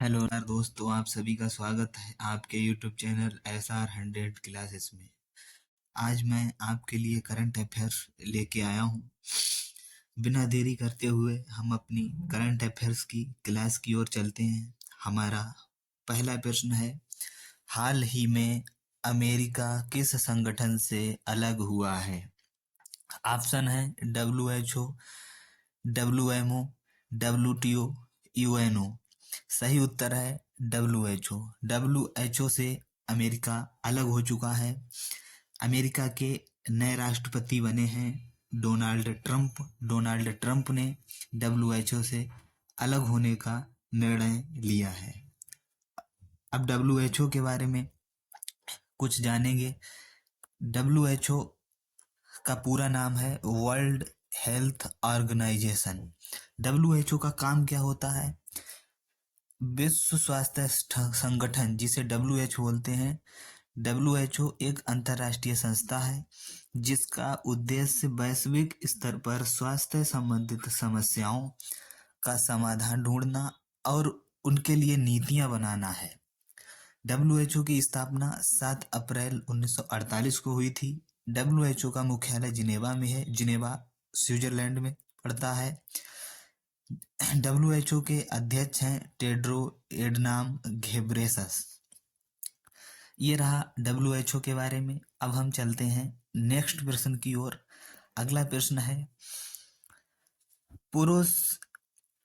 Hello यार दोस्तों, आप सभी का स्वागत है आपके यूट्यूब चैनल SR100 क्लासेस में। आज मैं आपके लिए करंट अफेयर्स लेके आया हूँ। बिना देरी करते हुए हम अपनी करंट अफेयर्स की क्लास की ओर चलते हैं। हमारा पहला प्रश्न है, हाल ही में अमेरिका किस संगठन से अलग हुआ है? ऑप्शन है WHO, WMO, WTO, UNO। सही उत्तर है WHO। WHO से अमेरिका अलग हो चुका है। अमेरिका के नए राष्ट्रपति बने हैं डोनाल्ड ट्रंप। डोनाल्ड ट्रंप ने WHO से अलग होने का निर्णय लिया है। अब WHO के बारे में कुछ जानेंगे। WHO का पूरा नाम है वर्ल्ड हेल्थ ऑर्गेनाइजेशन। WHO का काम क्या होता है? विश्व स्वास्थ्य संगठन, जिसे WHO बोलते हैं। WHO एक अंतर्राष्ट्रीय संस्था है जिसका उद्देश्य वैश्विक स्तर पर स्वास्थ्य संबंधित समस्याओं का समाधान ढूंढना और उनके लिए नीतियां बनाना है। WHO की स्थापना 7 अप्रैल 1948 को हुई थी। WHO का मुख्यालय जिनेवा में है। जिनेवा स्विट्जरलैंड में पड़ता है। WHO के अध्यक्ष हैं टेड्रो एडनाम घेब्रेसस। ये रहा WHO के बारे में। अब हम चलते हैं नेक्स्ट प्रश्न की ओर। अगला प्रश्न है, पुरुष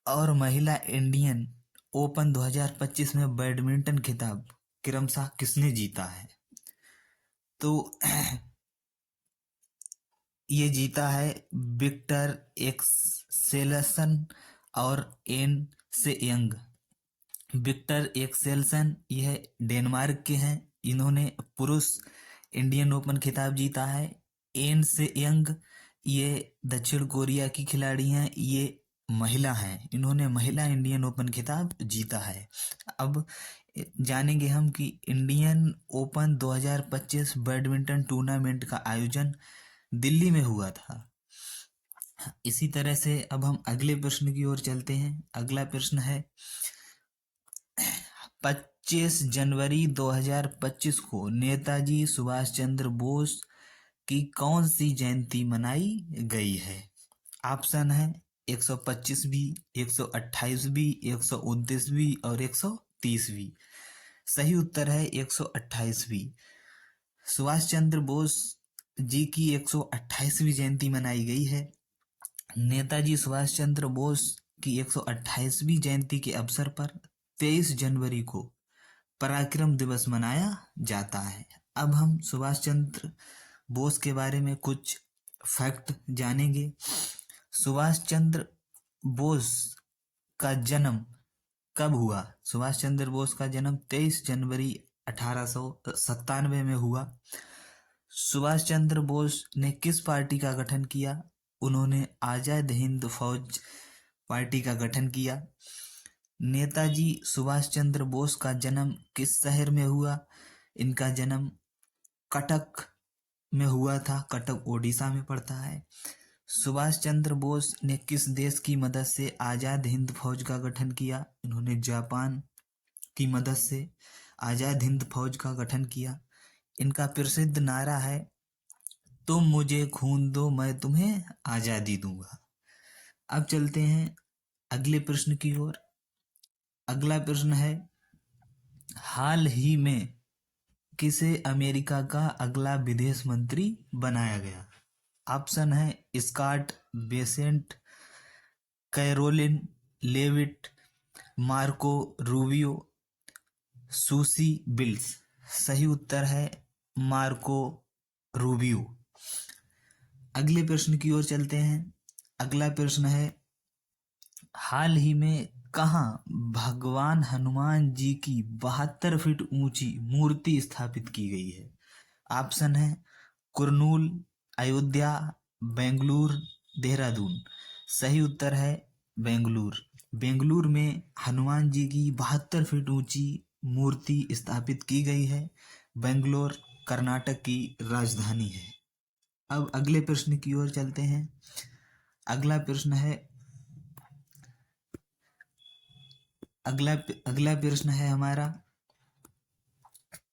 और महिला इंडियन ओपन 2025 में बैडमिंटन खिताब क्रमशः किसने जीता है? तो ये जीता है विक्टर एक्सेल्सन और एन से यंग। विक्टर एक्सेल्सन यह डेनमार्क के हैं। इन्होंने पुरुष इंडियन ओपन खिताब जीता है। एन से यंग ये दक्षिण कोरिया की खिलाड़ी हैं। ये महिला हैं। इन्होंने महिला इंडियन ओपन खिताब जीता है। अब जानेंगे हम कि इंडियन ओपन 2025 बैडमिंटन टूर्नामेंट का आयोजन दिल्ली में हुआ था। इसी तरह से अब हम अगले प्रश्न की ओर चलते हैं। अगला प्रश्न है, 25 जनवरी 2025 को नेताजी सुभाष चंद्र बोस की कौन सी जयंती मनाई गई है? ऑप्शन है 125वीं, 128वीं, 129वीं और 130वीं। सही उत्तर है 128वीं। सुभाष चंद्र बोस जी की 128वीं जयंती मनाई गई है। नेताजी सुभाष चंद्र बोस की 128वीं जयंती के अवसर पर 23 जनवरी को पराक्रम दिवस मनाया जाता है। अब हम सुभाष चंद्र बोस के बारे में कुछ फैक्ट जानेंगे। सुभाष चंद्र बोस का जन्म कब हुआ? सुभाष चंद्र बोस का जन्म 23 जनवरी 1897 में हुआ। सुभाष चंद्र बोस ने किस पार्टी का गठन किया? उन्होंने आजाद हिंद फौज पार्टी का गठन किया। नेताजी सुभाष चंद्र बोस का जन्म किस शहर में हुआ? इनका जन्म कटक में हुआ था। कटक ओडिशा में पड़ता है। सुभाष चंद्र बोस ने किस देश की मदद से आजाद हिंद फौज का गठन किया? इन्होंने जापान की मदद से आजाद हिंद फौज का गठन किया। इनका प्रसिद्ध नारा है, तुम मुझे खून दो मैं तुम्हें आजादी दूंगा। अब चलते हैं अगले प्रश्न की ओर। अगला प्रश्न है, हाल ही में किसे अमेरिका का अगला विदेश मंत्री बनाया गया? ऑप्शन है Scott Bessent, Caroline Leavitt, Marco Rubio, Susie Wiles. सही उत्तर है मार्को रूबियो। अगले प्रश्न की ओर चलते हैं। अगला प्रश्न है, हाल ही में कहाँ भगवान हनुमान जी की 72 फीट ऊंची मूर्ति स्थापित की गई है? ऑप्शन है कुरनूल, अयोध्या, बेंगलुरु, देहरादून। सही उत्तर है बेंगलुरु। बेंगलुरु में हनुमान जी की 72 फीट ऊंची मूर्ति स्थापित की गई है। बेंगलोर कर्नाटक की राजधानी है। अब अगले प्रश्न की ओर चलते हैं। अगला प्रश्न है, अगला अगला प्रश्न है हमारा,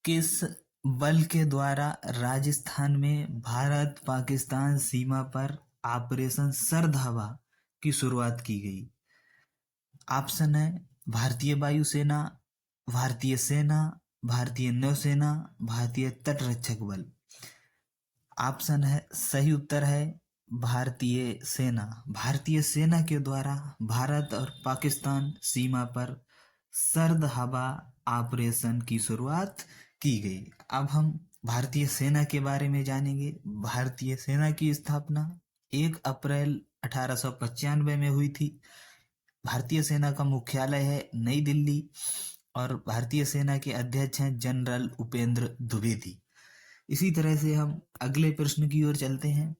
किस बल के द्वारा राजस्थान में भारत पाकिस्तान सीमा पर ऑपरेशन सरद हवा की शुरुआत की गई? ऑप्शन है भारतीय वायुसेना, भारतीय सेना, भारतीय नौसेना, भारतीय तटरक्षक बल। ऑप्शन है, सही उत्तर है भारतीय सेना। भारतीय सेना के द्वारा भारत और पाकिस्तान सीमा पर सर्द हवा ऑपरेशन की शुरुआत की गई। अब हम भारतीय सेना के बारे में जानेंगे। भारतीय सेना की स्थापना 1 अप्रैल 1895 में हुई थी। भारतीय सेना का मुख्यालय है नई दिल्ली और भारतीय सेना के अध्यक्ष हैं जनरल उपेंद्र द्विवेदी। इसी तरह से हम अगले प्रश्न की ओर चलते हैं।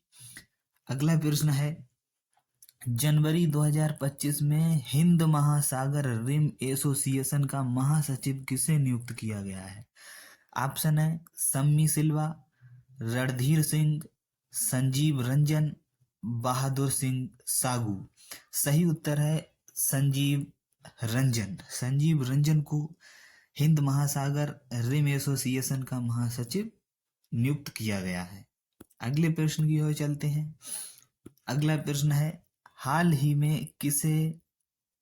अगला प्रश्न है, जनवरी 2025 में हिंद महासागर रिम एसोसिएशन का महासचिव किसे नियुक्त किया गया है? ऑप्शन है सम्मी सिल्वा, रणधीर सिंह, संजीव रंजन, बहादुर सिंह सागू। सही उत्तर है संजीव रंजन। संजीव रंजन को हिंद महासागर रिम एसोसिएशन का महासचिव नियुक्त किया गया है। अगले प्रश्न की ओर चलते हैं। अगला प्रश्न है, हाल ही में किसे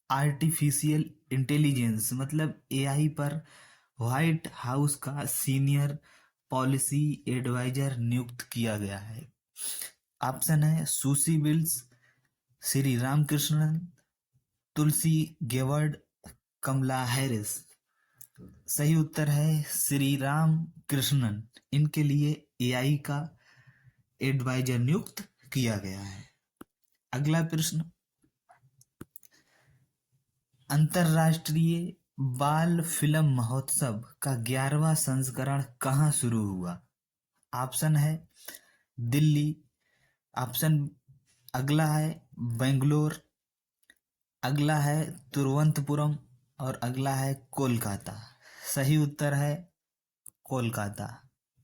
आर्टिफिशियल इंटेलिजेंस मतलब एआई पर व्हाइट हाउस का सीनियर पॉलिसी एडवाइजर नियुक्त किया गया है? ऑप्शन है सुसी विल्स, श्री रामकृष्णन, तुलसी गेवर्ड, कमला हैरिस। सही उत्तर है श्री राम कृष्णन। इनके लिए एआई का एडवाइजर नियुक्त किया गया है। अगला प्रश्न, अंतरराष्ट्रीय बाल फिल्म महोत्सव का 11वां संस्करण कहाँ शुरू हुआ? ऑप्शन है दिल्ली, ऑप्शन अगला है बेंगलोर, अगला है तिरुवनंतपुरम और अगला है कोलकाता। सही उत्तर है कोलकाता।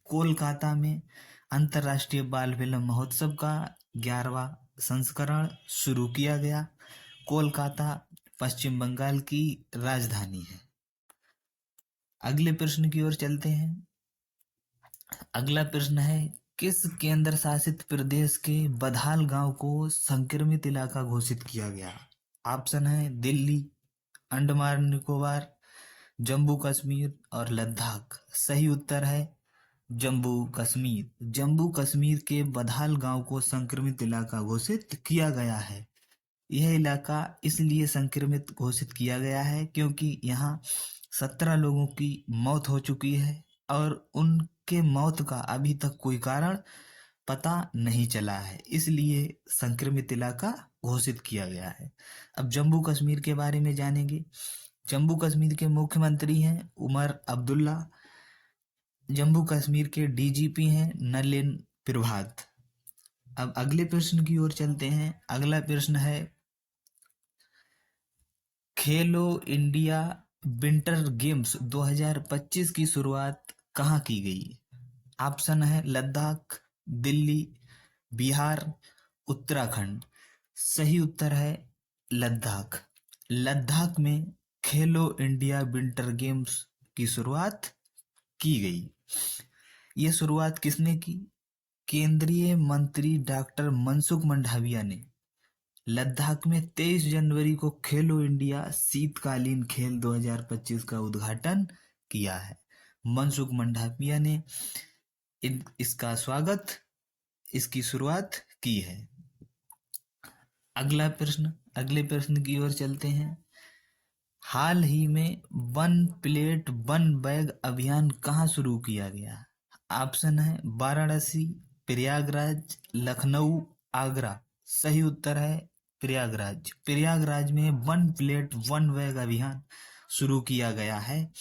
कोलकाता में अंतर्राष्ट्रीय बाल फिल्म महोत्सव का 11वां संस्करण शुरू किया गया। कोलकाता पश्चिम बंगाल की राजधानी है। अगले प्रश्न की ओर चलते हैं। अगला प्रश्न है, किस केंद्र शासित प्रदेश के बधाल गांव को संक्रमित इलाका घोषित किया गया? ऑप्शन है दिल्ली, अंडमान निकोबार, जम्मू कश्मीर और लद्दाख। सही उत्तर है जम्मू कश्मीर। जम्मू कश्मीर के बधाल गांव को संक्रमित इलाका घोषित किया गया है। यह इलाका इसलिए संक्रमित घोषित किया गया है क्योंकि यहाँ 17 लोगों की मौत हो चुकी है और उनके मौत का अभी तक कोई कारण पता नहीं चला है, इसलिए संक्रमित इलाका घोषित किया गया है। अब जम्मू कश्मीर के बारे में जानेंगे। जम्मू कश्मीर के मुख्यमंत्री हैं उमर अब्दुल्ला। जम्मू कश्मीर के डीजीपी हैं नलिन प्रभात। अब अगले प्रश्न की ओर चलते हैं। अगला प्रश्न है, खेलो इंडिया विंटर गेम्स 2025 की शुरुआत कहाँ की गई? ऑप्शन है लद्दाख, दिल्ली, बिहार, उत्तराखंड। सही उत्तर है लद्दाख। लद्दाख में खेलो इंडिया विंटर गेम्स की शुरुआत की गई। यह शुरुआत किसने की? केंद्रीय मंत्री डॉक्टर मनसुख मंडाविया ने लद्दाख में 23 जनवरी को खेलो इंडिया शीतकालीन खेल 2025 का उद्घाटन किया है। मनसुख मंडाविया ने इसका स्वागत, इसकी शुरुआत की है। अगले प्रश्न की ओर चलते हैं। हाल ही में वन प्लेट वन बैग अभियान कहाँ शुरू किया गया? ऑप्शन है वाराणसी, प्रयागराज, लखनऊ, आगरा। सही उत्तर है प्रयागराज। प्रयागराज में वन प्लेट वन बैग अभियान शुरू किया गया है।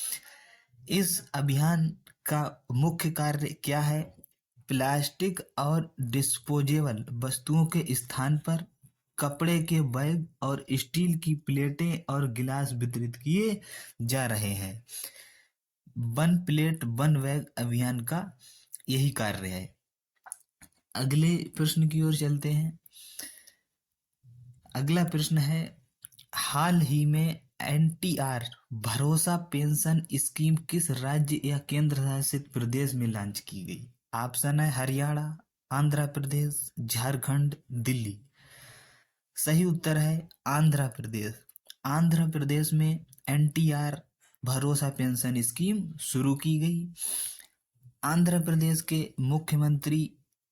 इस अभियान का मुख्य कार्य क्या है? प्लास्टिक और डिस्पोजेबल वस्तुओं के स्थान पर कपड़े के बैग और स्टील की प्लेटें और गिलास वितरित किए जा रहे हैं। वन प्लेट वन बैग अभियान का यही कार्य है। अगले प्रश्न की ओर चलते हैं। अगला प्रश्न है, हाल ही में NTR भरोसा पेंशन स्कीम किस राज्य या केंद्र शासित प्रदेश में लॉन्च की गई? ऑप्शन है हरियाणा, आंध्र प्रदेश, झारखंड, दिल्ली। सही उत्तर है आंध्र प्रदेश। आंध्र प्रदेश में NTR भरोसा पेंशन स्कीम शुरू की गई। आंध्र प्रदेश के मुख्यमंत्री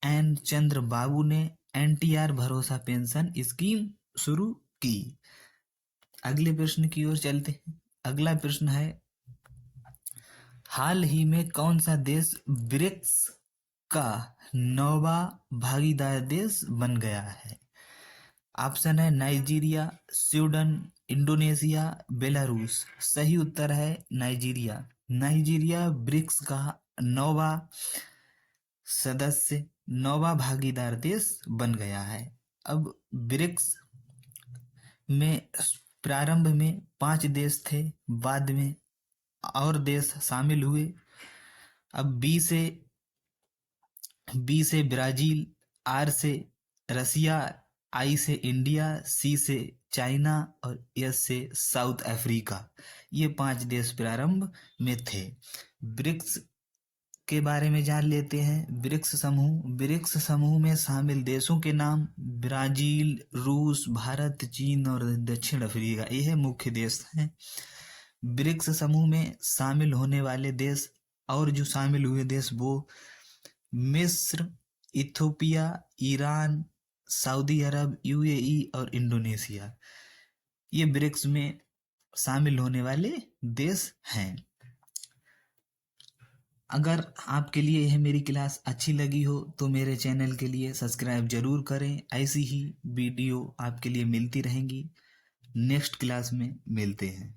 एन चंद्र बाबू ने NTR भरोसा पेंशन स्कीम शुरू की। अगले प्रश्न की ओर चलते हैं। अगला प्रश्न है, हाल ही में कौन सा देश ब्रिक्स का 9वां भागीदार देश बन गया है? ऑप्शन है नाइजीरिया, स्वीडन, इंडोनेशिया, बेलारूस। सही उत्तर है नाइजीरिया। नाइजीरिया ब्रिक्स का 9वां सदस्य, 9वां भागीदार देश बन गया है। अब ब्रिक्स में प्रारंभ में 5 देश थे, बाद में और देश शामिल हुए। अब बी से ब्राजील, आर से रसिया, आई से इंडिया, सी से चाइना और एस से साउथ अफ्रीका। ये 5 देश प्रारंभ में थे। ब्रिक्स के बारे में जान लेते हैं। ब्रिक्स समूह में शामिल देशों के नाम ब्राजील, रूस, भारत, चीन और दक्षिण अफ्रीका, यह मुख्य देश हैं। ब्रिक्स समूह में शामिल होने वाले देश और जो शामिल हुए देश वो मिस्र, इथोपिया, ईरान, सऊदी अरब, UAE और इंडोनेशिया, ये ब्रिक्स में शामिल होने वाले देश हैं। अगर आपके लिए यह मेरी क्लास अच्छी लगी हो तो मेरे चैनल के लिए सब्सक्राइब जरूर करें। ऐसी ही वीडियो आपके लिए मिलती रहेंगी। नेक्स्ट क्लास में मिलते हैं।